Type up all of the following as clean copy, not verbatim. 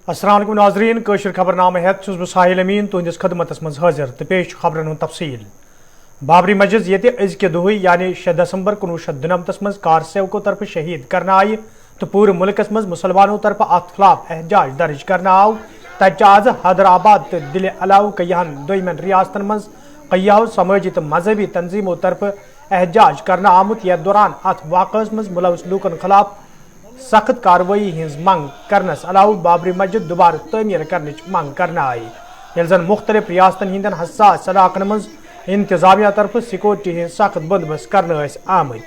السلام علیکم ناظرین کوشر خبر نامہ ہیت چھس بہ ساحل امین تہندس خدمتس مز حاضر تو پیش خبرن ہند تفصیل بابری مسجد یہ ازکہ دہی یعنی 6 دسمبر 1997 مز کار سیوکو طرف شہید کرنا آئی تو پور ملکس مز مسلمانوں طرف ات خلاف احتجاج درج کرنا آو تچ آز حیدرآباد تو دل علاوہ کیہن دویمن ریاستن مز قیاو سماجی تو مذہبی تنظیموں طرف احتجاج کرنا آمت یتھ دوران ات واقعس مز ملوث لوکن خلاف سخت کاروائی ہز منگ کرنس علاوہ بابری مسجد دوبارہ تعمیر کرنچ منگ کرنا آئی یل زن مختلف ریاستن ہندن حساس علاقن مز انتظامیہ طرف سیکورٹی ہز سخت بندوبست کرنا آمت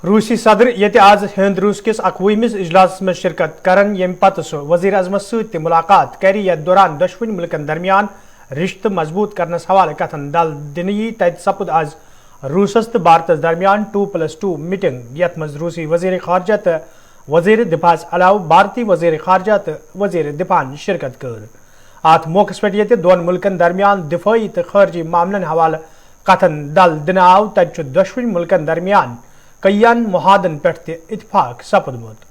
روسی صدر یہ آز ہند روس کس 21 اجلاس میں شرکت کرن یم پتہ سہ وزیر اعظمس ست ملاقات کر یتھ دوران دشوین ملکن درمیان رشتہ مضبوط کرنس حوالہ کتھن دل دنی تت سپد آز روسس تو بھارتس درمیان 2+2 میٹنگ یتھ مز روسی وزیر خارجہ تو وزیر دفاع علاوہ بھارتی وزیر خارجہ تو وزیر دفاع شرکت کر ات موقع پہ یہ دون ملکن درمیان دفاعی تو خارجی معاملن حوالہ کتھن دل دن آو تت دشوین ملکن درمیان کئین محادن پہ اتفاق سپدمت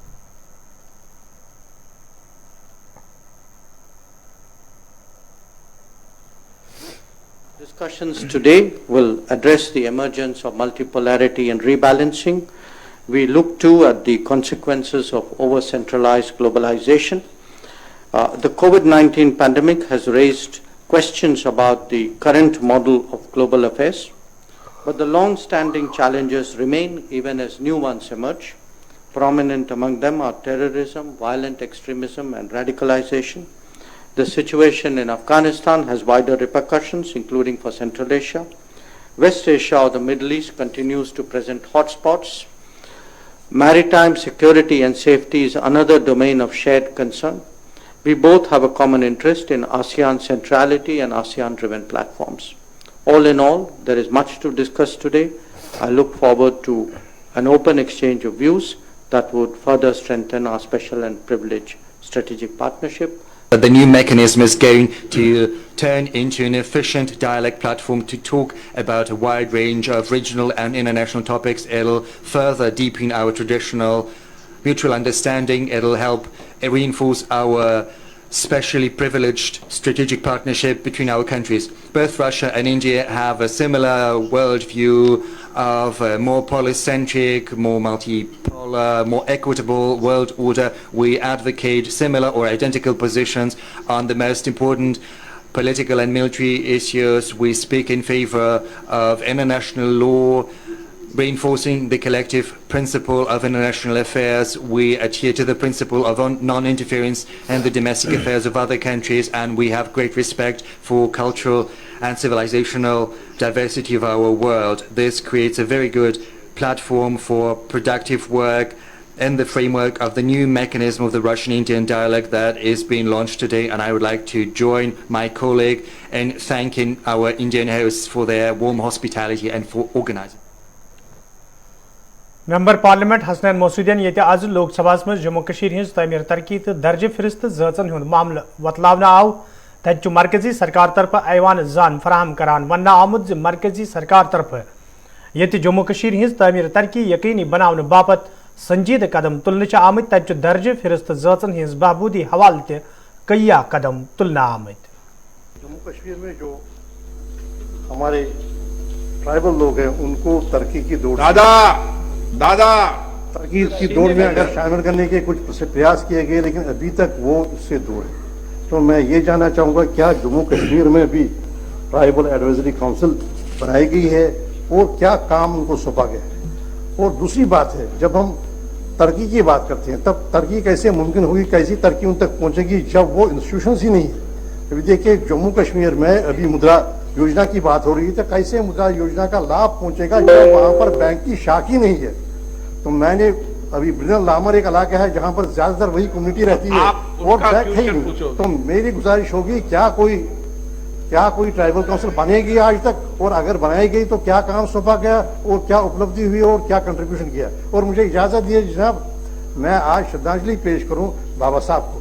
Discussions today will address the emergence of multipolarity and rebalancing. We look too at the consequences of over-centralized globalization. The COVID-19 pandemic has raised questions about the current model of global affairs. But the long-standing challenges remain even as new ones emerge. Prominent among them are terrorism, violent extremism, and radicalization. The situation in Afghanistan has wider repercussions, including for Central Asia. West Asia or the Middle East continues to present hotspots. Maritime security and safety is another domain of shared concern. We both have a common interest in ASEAN centrality and ASEAN-driven platforms. All in all, there is much to discuss today. I look forward to an open exchange of views that would further strengthen our special and privileged strategic partnership. The new mechanism is going to turn into an efficient dialogue platform to talk about a wide range of regional and international topics. It'll further deepen our traditional mutual understanding. It'll help reinforce our specially privileged strategic partnership between our countries. Both Russia and India have a similar worldview of a more polycentric, more multipolar, more equitable world order. We advocate similar or identical positions on the most important political and military issues. We speak in favor of international law, reinforcing the collective principle of international affairs. We adhere to the principle of non-interference in the domestic affairs of other countries, and we have great respect for cultural and civilizational diversity of our world. This creates a very good platform for productive work in the framework of the new mechanism of the Russian-Indian dialogue that is being launched today, and I would like to join my colleague in thanking our Indian hosts for their warm hospitality and for organizing. Member parliament Hasnain مسعودین یہ آز لوک سبھا مز جموں کشیر his تعمیر ترقی تو درجہ فہرست ذاژن ہند معاملہ وتلاونہ آو تت مرکزی سرکار طرف ایوان زان فراہم کران ونہ آمد مرکزی سرکار طرف یہ جموں کشیر ہز تعمیر ترقی یقینی بناؤن باپت سنجیدہ قدم تلنے آمت تت درجہ فہرست ذاژن ہز بہبودی حوالہ تہ کیا قدم تلنا آمت. جموں کشمیر میں جو ہمارے ٹرائبل لوگ ہیں ان کو ترقی کی دوڑ ترقی کی دوڑ میں اگر شامل کرنے کے کچھ پریاس کیے گئے لیکن ابھی تک وہ اس سے دور ہے. تو میں یہ جاننا چاہوں گا کیا جموں کشمیر میں بھی ٹرائبل ایڈوائزری کونسل بنائی گئی ہے اور کیا کام ان کو سونپا گیا ہے. اور دوسری بات ہے جب ہم ترقی کی بات کرتے ہیں تب ترقی کیسے ممکن ہوگی, کیسی ترقی ان تک پہنچے گی جب وہ انسٹیٹیوشنز ہی نہیں ہیں. ابھی دیکھیے جموں کشمیر میں ابھی مدرا یوجنا کی بات ہو رہی ہے تو کیسے مدرا یوجنا کا لابھ پہنچے گا جب وہاں پر بینک کی شاخ ہی نہیں ہے. تو میں نے ابھی برنل لامر ایک علاقہ ہے جہاں پر زیادہ تر وہی کمیونٹی رہتی ہے اور بینک ہے ہی نہیں. تو میری گزارش ہوگی کیا کوئی ٹرائبل کونسل بنے گی آج تک, اور اگر بنائی گئی تو کیا کام سونپا گیا اور کیا اپلبدھی ہوئی اور کیا کنٹریبیوشن کیا. اور مجھے اجازت دیے جناب میں آج شردھانجلی پیش کروں بابا صاحب کو.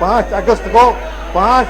5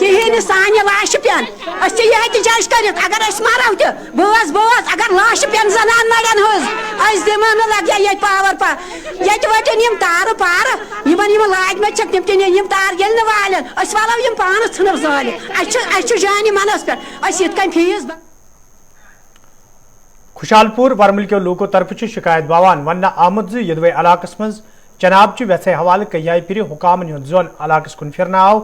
کہین سانہ لاش پین اس یہ جج کرت اگر اس مارو تہ بوز بوز اگر لاش پین زنان مڑن ہز اس دمو نہ لگیا یہ پاور پا یہ وٹن یم تار پار یمن یم لاج میں چک تم یم تار گل نہ والن اس والو یم پان ژھنر زال اس جانی منس پہ اس یت کن فیس خوشحال پور ورمل کے لوکو طرف شکایت باوان ون آمد یدوے علاقس مز چناب چہ ویسے حوالہ کئی پھر حکامن ہند زون علاقس کن پھرنا آو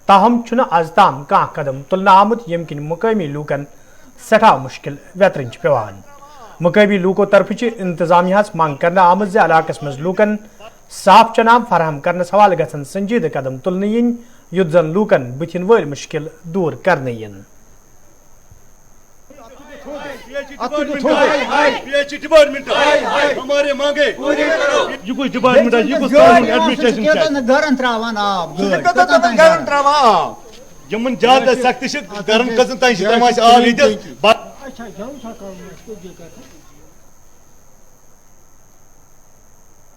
تاہم چھن آز تام کان قدم تلنا آمد یم کن مقامی لوکن سٹھا مشکل ویترن پیوان مقامی لوکو طرف انتظامیہ مانگ کرنا آمد زِ علاقس مز لوکن صاف چناب فراہم کرنس حوالہ گھن سنجیدہ قدم تلن ین یت زن لوکن بتھن ول مشکل دور کرنے ین ڈپارٹمنٹ ہمارے مانگے یہ کچھ ڈپارٹمنٹ یہ کچھ ایڈمنسٹریشن گرن تراوان آب گرن تراوان آب یمن زیادہ سختی چھ گرن کزن تان چھ تماش آب یت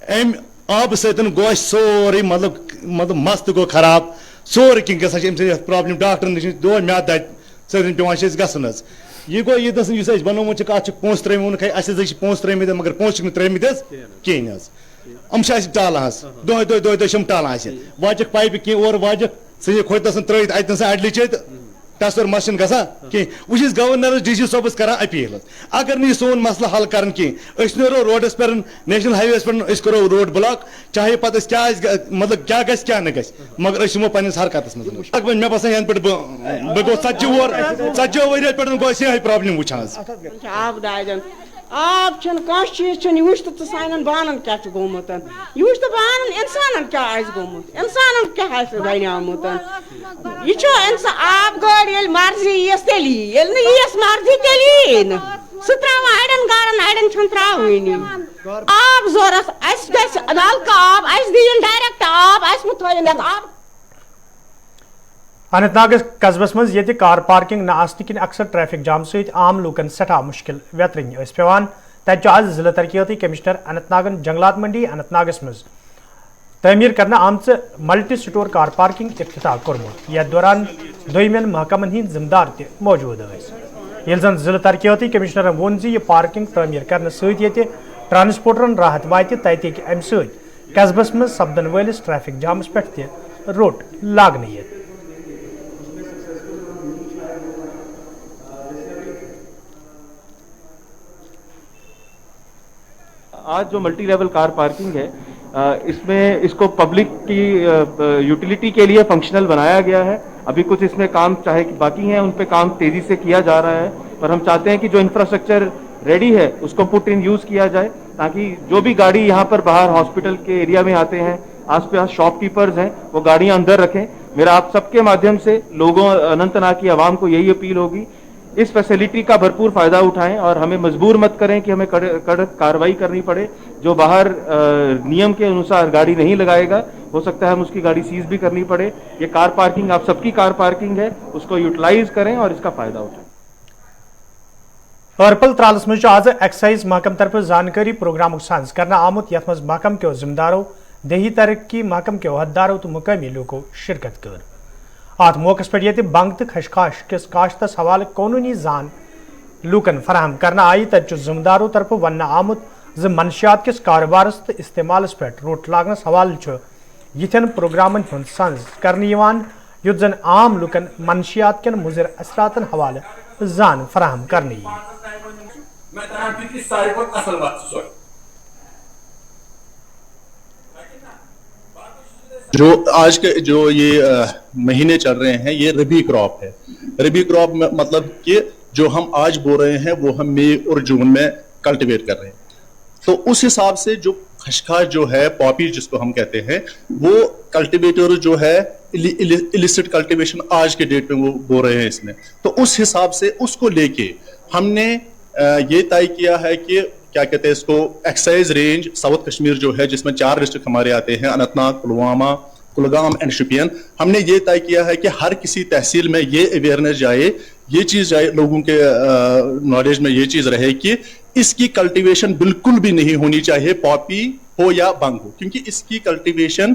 ام آب ستن گوش سوری مطلب مست گو خراب سوری کن گژھان چھ ام پرابلم ڈاکٹر نش دو میاد دت سرن پیوان چھ گژھن حظ یہ گو یہ دس اس بنومت کت پونس ترم وونک اہس پونس ترمت مگر پونس ترمت کہین ام ٹالان دہ دم ٹالان واجک پائپہ کی اور واجک ثہ کھوت ترت اتن سا اڈلی چھ ٹسر مشن گا کہیں بہت گورنرس ڈی سی صوبس کران اپیل اگر نہیں سون مسئلہ حل کرن کی نیرو روڈس پہ نیشنل ہائی ویز پہ کرو روڈ بلاک چاہے پتہ کیا مطلب کیا گھس کیا نہ گھس مگر ہمو پنس حرکتس مز مے باسان ین پہ بہ گو 40 ورین پہ گو یہ پرابلم وچان آب دادن آب چھ کھانا چیز وچ تو سان بانن کیا گومت یہ وچ تو بانن انسانن کیا گومت انسانن کیا بنیامت یہ آب گاڑی یل مرضی یس تیلی یل نس مرضی تیلی سہ ترا اڑن گارن اڑن چھ تراونی آب ضرورت اس گژھِ نلکہ آب اس دین ڈائریکٹ آب اس متھین آب اننت ناگ قصبس مز یہ کار پارکنگ نہ آسن کن اکثر ٹریفک جام ست عام لوکن سٹھا مشکل ویترن پیوان تت آز ضلع ترقیاتی کمشنر اننت ناگن جنگلات منڈی اننت ناگس مز تعمیر کرنا آمچ ملٹی سٹور کار پارکنگ افتتاح کورمت یتھ دوران دویمین محکمن ہند ذمہ دار تہ موجود یل زن ضلع ترقیاتی کمشنرن وون زِ یہ پارکنگ تعمیر کرنے ست یہ ٹرانسپورٹرن راحت واتہ تتہ امہ ست قصبس مز سپدن ولس ٹریفک جامس پہ تہ روٹ لاگنہ یت آج جو ملٹی لیول کار پارکنگ ہے اس میں اس کو پبلک کی یوٹیلیٹی کے لیے فنکشنل بنایا گیا ہے. ابھی کچھ اس میں کام چاہے باقی ہیں ان پہ کام تیزی سے کیا جا رہا ہے اور ہم چاہتے ہیں کہ جو انفراسٹرکچر ریڈی ہے اس کو پٹ ان یوز کیا جائے تاکہ جو بھی گاڑی یہاں پر باہر ہاسپٹل کے ایریا میں آتے ہیں آس پاس شاپ کیپرز ہیں وہ گاڑیاں اندر رکھیں. میرا آپ سب کے مادھیم سے لوگوں اننت ناگ کی عوام کو یہی اپیل ہوگی اس فیسلٹی کا بھرپور فائدہ اٹھائیں اور ہمیں مجبور مت کریں کہ ہمیں کڑک کارروائی کرنی پڑے. جو باہر نیم کے انوسار گاڑی نہیں لگائے گا ہو سکتا ہے ہم اس کی گاڑی سیز بھی کرنی پڑے. یہ کار پارکنگ آپ سب کی کار پارکنگ ہے, اس کو یوٹیلائز کریں اور اس کا فائدہ اٹھائیں. پرپل ترالس مز آز ایکسائز محکم طرف زانکاری پروگرام سانز کرنا آمت یت مز محکم کے ذمہ داروں دیہی ترقی محکم کے عہدیداروں تو مقامی لوگوں شرکت کر. ات موقع پہ یہ بنگ تو خشخاش کس کاشتس حوالہ قانونی زان لوکن فراہم کرنا آئی تت ذمہ داروں طرف ون آمت ز منشیات کس کاروبارس تو استعمالس پہ روٹ لاگنس حوالہ یتھن پروگرامن ہند سنز کرنے یت زن عام لوکن منشیات کن مضر اثراتن حوالہ زان فراہم کرنے. جو آج کے جو یہ مہینے چل رہے ہیں یہ ربی کراپ ہے. ربی کراپ مطلب کہ جو ہم آج بو رہے ہیں وہ ہم مئی اور جون میں کلٹیویٹ کر رہے ہیں. تو اس حساب سے جو خشخاش جو ہے پاپی جس کو ہم کہتے ہیں وہ کلٹیویٹر جو ہے ایلیسٹ کلٹیویشن آج کے ڈیٹ میں وہ بو رہے ہیں اس میں. تو اس حساب سے اس کو لے کے ہم نے یہ طے کیا ہے کہ کیا کہتے ہیں اس کو ایکسائز رینج ساؤتھ کشمیر جو ہے جس میں 4 ڈسٹرکٹ ہمارے آتے ہیں اننت ناگ, پلوامہ, کلگام اینڈ شوپین. ہم نے یہ طے کیا ہے کہ ہر کسی تحصیل میں یہ اویئرنیس جائے, یہ چیز جائے, لوگوں کے نالج میں یہ چیز رہے کہ اس کی کلٹیویشن بالکل بھی نہیں ہونی چاہیے, پاپی ہو یا بنگ ہو, کیونکہ اس کی کلٹیویشن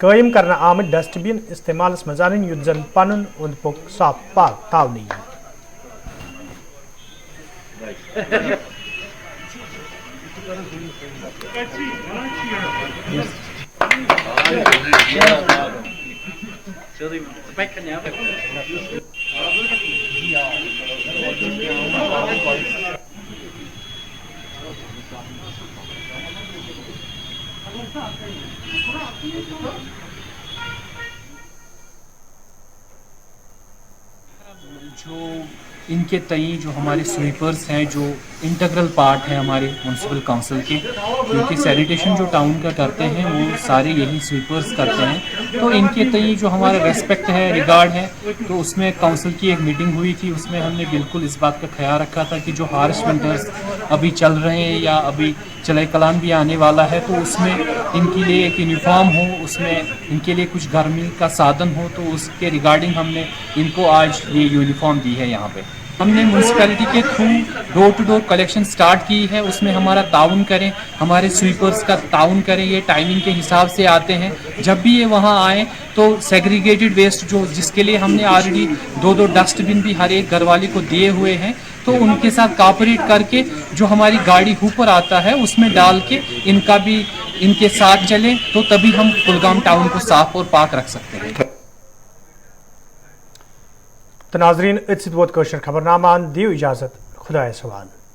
قائم کرنا آمد ڈسٹ بن استعمال مز ان یت زن پن اوند پک صاف پاک تھونی جو ان کے تئیں جو ہمارے سویپرز ہیں جو انٹیگرل پارٹ ہیں ہمارے میونسپل کونسل کے، کیونکہ سینیٹیشن جو ٹاؤن کا کرتے ہیں وہ سارے یہی سویپرز کرتے ہیں، تو ان کے تئیں جو ہمارا ریسپیکٹ ہے، ریگارڈ ہے، تو اس میں کونسل کی ایک میٹنگ ہوئی تھی، اس میں ہم نے بالکل اس بات کا خیال رکھا تھا کہ جو ہارش ونٹرز ابھی چل رہے ہیں یا ابھی چلے کلان بھی آنے والا ہے، تو اس میں ان کے لیے ایک یونیفارم ہو، اس میں ان کے لیے کچھ گرمی کا سادھن ہو، تو اس کے ریگارڈنگ ہم نے ان کو آج یہ یونیفارم دی ہے۔ یہاں پہ ہم نے میونسپیلٹی کے through door to door collection start کی ہے، اس میں ہمارا تعاون کریں، ہمارے سویپرز کا تعاون کریں، یہ ٹائمنگ کے حساب سے آتے ہیں، جب بھی یہ وہاں آئیں تو سیگریگیٹڈ ویسٹ جو جس کے لیے ہم نے آلریڈی 2 ڈسٹ بن بھی ہر ایک گھر والے کو دیے ہوئے ہیں، تو ان کے ساتھ کوآپریٹ کر کے جو ہماری گاڑی ہوپر آتا ہے اس میں ڈال کے ان کا بھی ان کے ساتھ چلیں، تو تبھی ہم کلگام ٹاؤن کو صاف اور پاک رکھ سکتے ہیں۔ تو ناظرین ات ست ووت کٲشُر خبرنامہ دیو اجازت خدایس حوالہ۔